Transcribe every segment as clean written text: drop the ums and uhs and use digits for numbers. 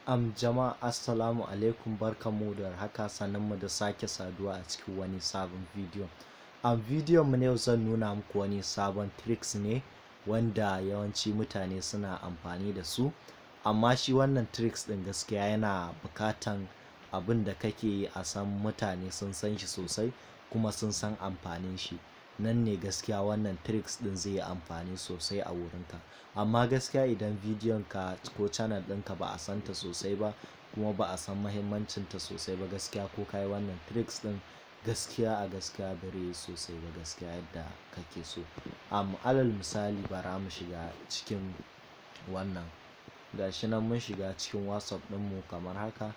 Jama'a assalamu alaikum, barkanmu da haka, mu da sake saduwa a cikin wani sabon bidiyo. Bidiyon mu ne yau zan nuna muku wani sabon tricks ne wanda yawanci mutane suna amfani da su, amma shi wannan tricks din gaskiya yana bukatan abin da kake yi a san mutane sun san shi sosai kuma sun san amfanin shi. Nan ne gaskiya wannan tricks din zai yi amfani sosai a wurinka. Amma gaskiya idan bidiyon ka ko channel ɗinka ba a santa sosai ba kuma ba a san mahimmancinta sosai ba, gaskiya ko kai wannan tricks din gaskiya a gaskiya bare yi sosai ba gaskiya yadda kake so. Alal misali bara mu shiga cikin wannan, gashi nan mun shiga cikin WhatsApp ɗinmu kamar haka,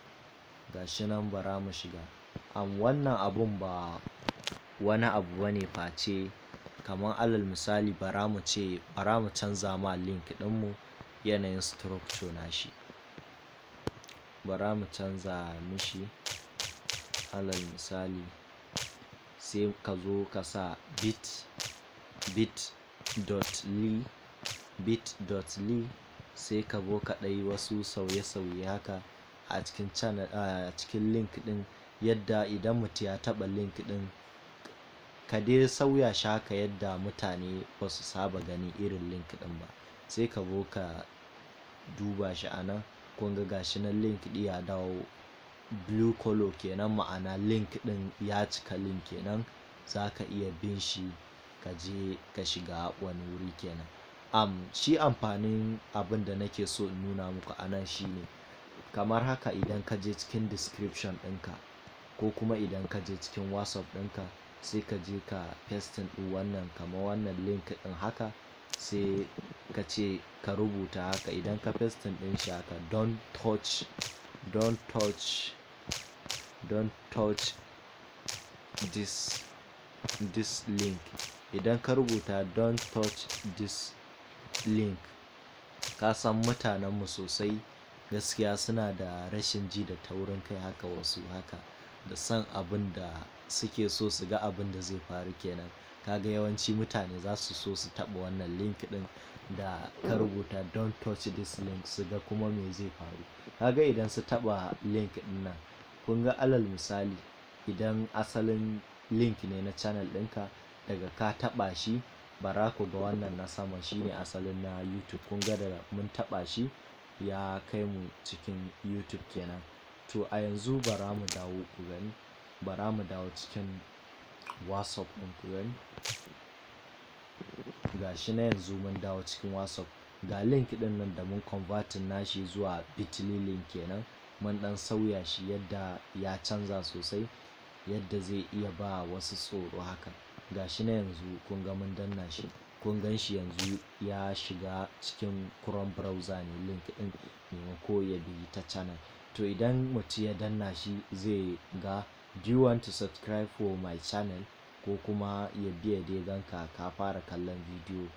gashi nan bara mu shiga. Wannan abun ba wani abu bane face kamar alal misali bara mu canza ma link ɗinmu yanayin structure nashi, bara mu canza mishi. Alal misali sai ka zo ka sa bit.ly sai ka zo ka ɗai wasu sauye-sauye haka a cikin channel, a cikin link ɗin, yadda idan mutum ya taɓa link ɗin ka dai sauya shi haka yadda mutane ba su saba gani irin link ɗin ba. Sai ka zo ka duba shi a nan, kun ga gashi nan link ɗin ya dawo blue color kenan, ma'ana link ɗin ya cika link kenan, za ka iya bin shi ka je ka shiga wani wuri kenan. Shi amfanin abin da nake so in nuna muku a nan shine kamar haka, idan ka je cikin description ɗinka ko kuma idan ka je cikin WhatsApp ɗinka sai ka je ka pasting ɗin wannan kamar wannan link ɗin haka, sai ka ce ka rubuta haka. Idan ka pasting ɗin shi haka, don't touch this link. Idan ka rubuta don't touch this link, ka san mutanenmu sosai gaskiya suna da rashin ji da taurin kai haka, wasu haka da san abin da suke so su ga abin da zai faru kenan. Kaga yawanci mutane za su so su taɓa wannan link ɗin da ka rubuta don't touch this link, su ga kuma me zai faru. Kaga idan su taɓa link ɗin nan, kun ga alal misali idan asalin link ne na channel ɗinka, daga ka taɓa shi bara ku ga wannan na sama shine asalin na YouTube. Kun ga da mun taɓa shi ya kai mu cikin YouTube kenan. To a yanzu bara mu dawo ku gani, bara mu dawo cikin WhatsApp ɗin ku gani, gashi na yanzu mun dawo cikin WhatsApp. Ga link ɗin nan da mun convertin nashi zuwa bit.ly link kenan, mun ɗan sauya shi yadda ya canza sosai, yadda zai iya ba wasu tsoro haka. Gashi na yanzu kun ga mun danna shi, kun gan shi yanzu ya shiga cikin Chrome browser ne link ɗin, maimako ya bi ta channel. To idan mutum ya danna shi zai ga do you want to subscribe for my channel, ko kuma ya biya dai ganka ka fara kallon bidiyo,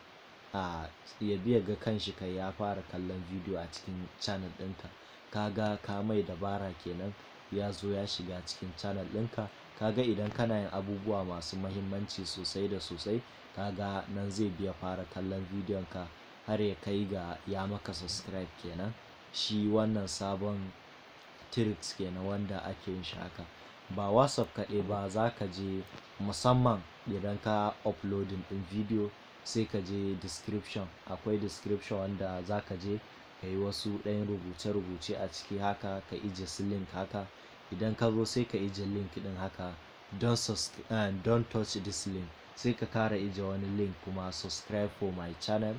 ya biya ga kanshi kai ya fara kallon bidiyo a cikin channel ɗinka. Kaga ka mai dabara kenan, ya zo ya shiga cikin channel ɗinka. Kaga idan kana yin abubuwa masu mahimmanci sosai da sosai, kaga nan zai biya fara kallon bidiyon ka har ya kai ga ya maka subscribe kenan. Shi wannan sabon tricks kenan wanda ake yin shi haka. Ba WhatsApp kaɗai ba, za ka je musamman idan ka uploading ɗin bidiyo sai ka je description. Akwai description wanda za ka je ka yi wasu ɗayan rubuce-rubuce a ciki haka, ka ije su link haka. Idan ka zo sai ka ije link ɗin haka don't touch this link, sai ka kara ije wani link kuma subscribe for my channel.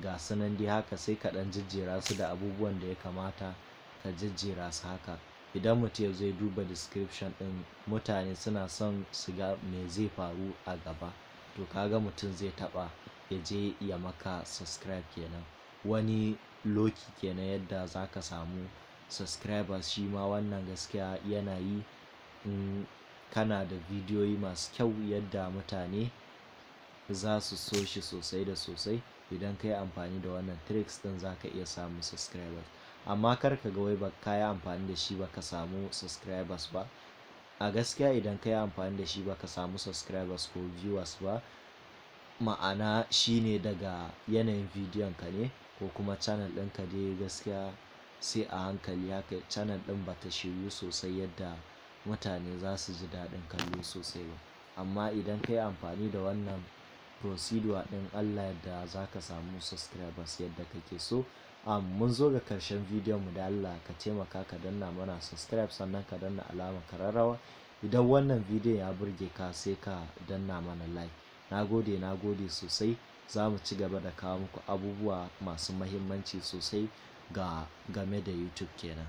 Ga sunan dai haka, sai ka ɗan jejjera su da abubuwan da ya kamata ka jejjera su haka. Idan mutum ya zo ya duba description ɗin, mutane suna son su ga me zai faru a gaba, to kaga mutum zai taɓa ya je ya maka subscribe kenan. Wani loki kenan yadda za ka samu subscribers. Shi ma wannan gaskiya yana yi in kana da bidiyoyi masu kyau yadda mutane za su so shi sosai da sosai. Idan ka yi amfani da wannan tricks ɗin za ka iya samun subscribers, amma kar ka ga wai ba ka yi amfani da shi ba ka samu subscribers ba. A gaskiya idan ka yi amfani da shi ba ka samu subscribers ko viewers ba, ma'ana shine daga yanayin bidiyon ka ne ko kuma channel ɗinka dai gaskiya sai a hankali haka channel ɗin ba ta shiryu sosai yadda mutane za su ji daɗin kallo sosai ba. Amma idan ka yi amfani da wannan procedure ɗin, Allah yadda za ka samu subscribers yadda kake so. Mun zo ga karshen bidiyon mu, da Allah ka taimaka ka danna mana subscribe, sannan ka danna alamar kararrawa. Idan wannan bidiyon ya burge ka sai ka danna mana like. Na gode sosai. Za mu ci gaba da kawo muku abubuwa masu mahimmanci sosai game da YouTube kenan.